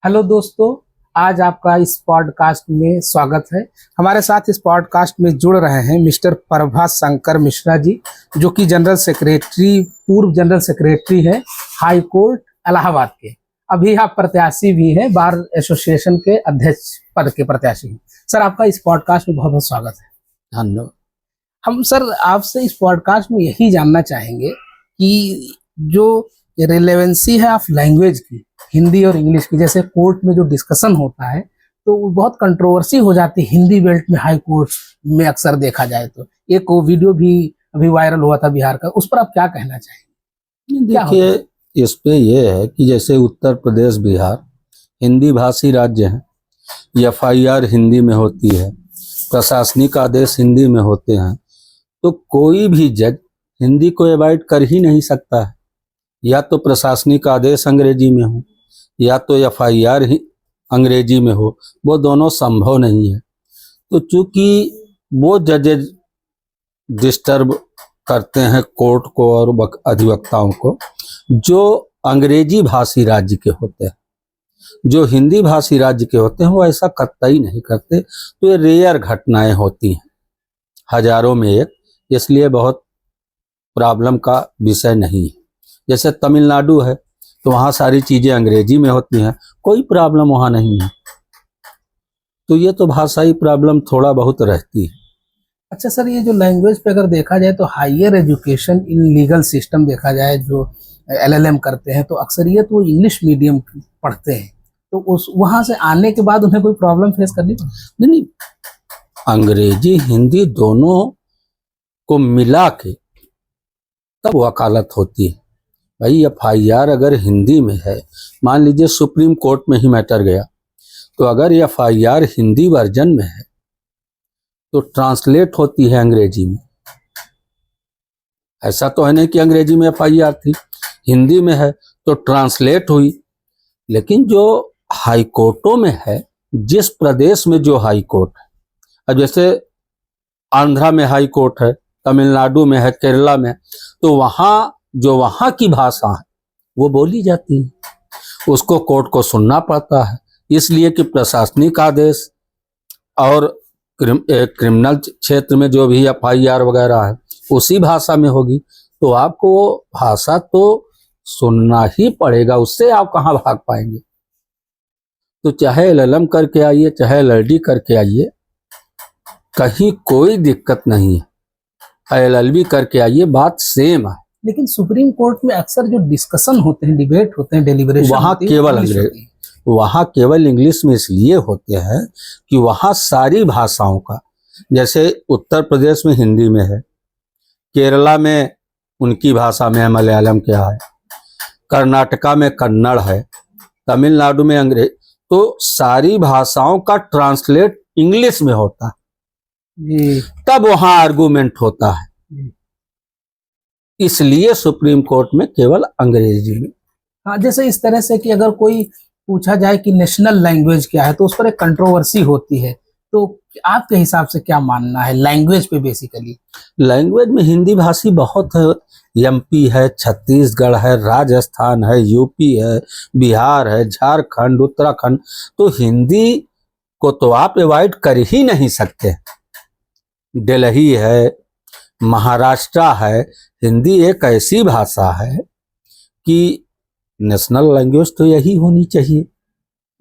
Hello दोस्तों, आज आपका इस पॉडकास्ट में स्वागत है। हमारे साथ इस पॉडकास्ट में जुड़ रहे हैं मिस्टर प्रभास शंकर मिश्रा जी, जो कि पूर्व जनरल सेक्रेटरी है हाई कोर्ट इलाहाबाद के। अभी आप प्रत्याशी भी हैं, बार एसोसिएशन के अध्यक्ष पद के प्रत्याशी हैं। सर, आपका इस पॉडकास्ट में बहुत बहुत स्वागत है। धन्यवाद। हम सर आपसे इस पॉडकास्ट में यही जानना चाहेंगे कि जो रिलेवेंसी है ऑफ लैंग्वेज की, हिंदी और इंग्लिश की, जैसे कोर्ट में जो डिस्कशन होता है तो वो बहुत कंट्रोवर्सी हो जाती है हिंदी बेल्ट में, हाई कोर्ट में अक्सर देखा जाए तो। एक वो वीडियो भी अभी वायरल हुआ था बिहार का, उस पर आप क्या कहना चाहेंगे? देखिए, इस पे ये है कि जैसे उत्तर प्रदेश, बिहार हिंदी भाषी राज्य हैं, एफआईआर हिंदी में होती है, प्रशासनिक आदेश हिंदी में होते हैं, तो कोई भी जज हिंदी को अवॉइड कर ही नहीं सकता है। या तो प्रशासनिक आदेश अंग्रेजी में हो या तो एफआईआर ही अंग्रेजी में हो, वो दोनों संभव नहीं है। तो चूंकि वो जजेज डिस्टर्ब करते हैं कोर्ट को और अधिवक्ताओं को जो अंग्रेजी भाषी राज्य के होते हैं, जो हिंदी भाषी राज्य के होते हैं वो ऐसा कतई नहीं करते। तो ये रेयर घटनाएं होती हैं, हजारों में एक, इसलिए बहुत प्रॉब्लम का विषय नहीं है। जैसे तमिलनाडु है तो वहाँ सारी चीजें अंग्रेजी में होती हैं, कोई प्रॉब्लम वहाँ नहीं है। तो ये तो भाषाई प्रॉब्लम थोड़ा बहुत रहती है। अच्छा सर, ये जो लैंग्वेज पे अगर देखा जाए तो higher education in legal system देखा जाए, जो एलएलएम करते हैं तो अक्सरियत वो इंग्लिश मीडियम पढ़ते हैं, तो उस वहाँ से आने के बाद उन्हें कोई प्रॉब्लम फेस करनी पड़ती? नहीं, अंग्रेजी हिंदी दोनों को मिला के तब वकालत होती है। भाई एफआईआर अगर हिंदी में है, मान लीजिए सुप्रीम कोर्ट में ही मैटर गया, तो अगर एफआईआर हिंदी वर्जन में है तो ट्रांसलेट होती है अंग्रेजी में। ऐसा तो है नहीं कि अंग्रेजी में एफआईआर थी, हिंदी में है तो ट्रांसलेट हुई। लेकिन जो हाई कोर्टों में है, जिस प्रदेश में जो हाई कोर्ट है, अब जैसे आंध्रा में हाई कोर्ट है, तमिलनाडु में है, केरला में, तो वहाँ जो वहाँ की भाषा है वो बोली जाती है, उसको कोर्ट को सुनना पड़ता है। इसलिए कि प्रशासनिक आदेश और क्रिमिनल क्षेत्र में जो भी एफआईआर वगैरह है उसी भाषा में होगी, तो आपको वो भाषा तो सुनना ही पड़ेगा, उससे आप कहाँ भाग पाएंगे। तो चाहे एलएलएम करके आइए, चाहे एलएलडी करके आइए, कहीं कोई दिक्कत नहीं है। एलएलबी करके आइए, बात सेम है। लेकिन सुप्रीम कोर्ट में अक्सर जो डिस्कशन होते हैं, डिबेट होते हैं, डेलिब्रेशन वहाँ केवल इंग्लिश में इसलिए होते हैं कि वहाँ सारी भाषाओं का, जैसे उत्तर प्रदेश में हिंदी में है, केरला में उनकी भाषा में मलयालम क्या है, कर्नाटका में कन्नड़ है, तमिलनाडु में अंग्रेजी, तो सारी भाषाओं का ट्रांसलेट इंग्लिश में होता है, तब वहाँ आर्गूमेंट होता है। इसलिए सुप्रीम कोर्ट में केवल अंग्रेजी में। हाँ, जैसे इस तरह से कि अगर कोई पूछा जाए कि नेशनल लैंग्वेज क्या है तो उस पर एक कंट्रोवर्सी होती है, तो आपके हिसाब से क्या मानना है लैंग्वेज पे? बेसिकली लैंग्वेज में हिंदी भाषी बहुत है, एमपी है, छत्तीसगढ़ है, राजस्थान है, यूपी है, बिहार है, झारखंड, उत्तराखंड, तो हिंदी को तो आप अवॉइड कर ही नहीं सकते। दिल्ली है, महाराष्ट्र है, हिंदी एक ऐसी भाषा है कि नेशनल लैंग्वेज तो यही होनी चाहिए।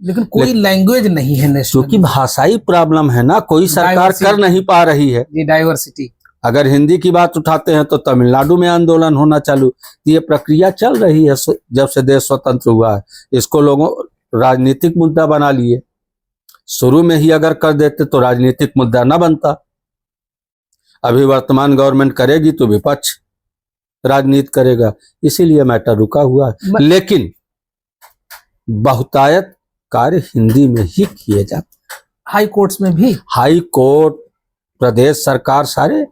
लेकिन कोई लैंग्वेज नहीं है नेशनल, क्योंकि भाषाई प्रॉब्लम है ना, कोई सरकार कर नहीं पा रही है। डाइवर्सिटी। अगर हिंदी की बात उठाते हैं तो तमिलनाडु में आंदोलन होना चालू, ये प्रक्रिया चल रही है जब से देश स्वतंत्र हुआ है। इसको लोगों राजनीतिक मुद्दा बना लिए। शुरू में ही अगर कर देते तो राजनीतिक मुद्दा न बनता। अभी वर्तमान गवर्नमेंट करेगी तो विपक्ष राजनीति करेगा, इसीलिए मैटर रुका हुआ है। लेकिन बहुतायत कार्य हिंदी में ही किए जाते हैं। हाई कोर्ट्स में भी, हाई कोर्ट, प्रदेश सरकार, सारे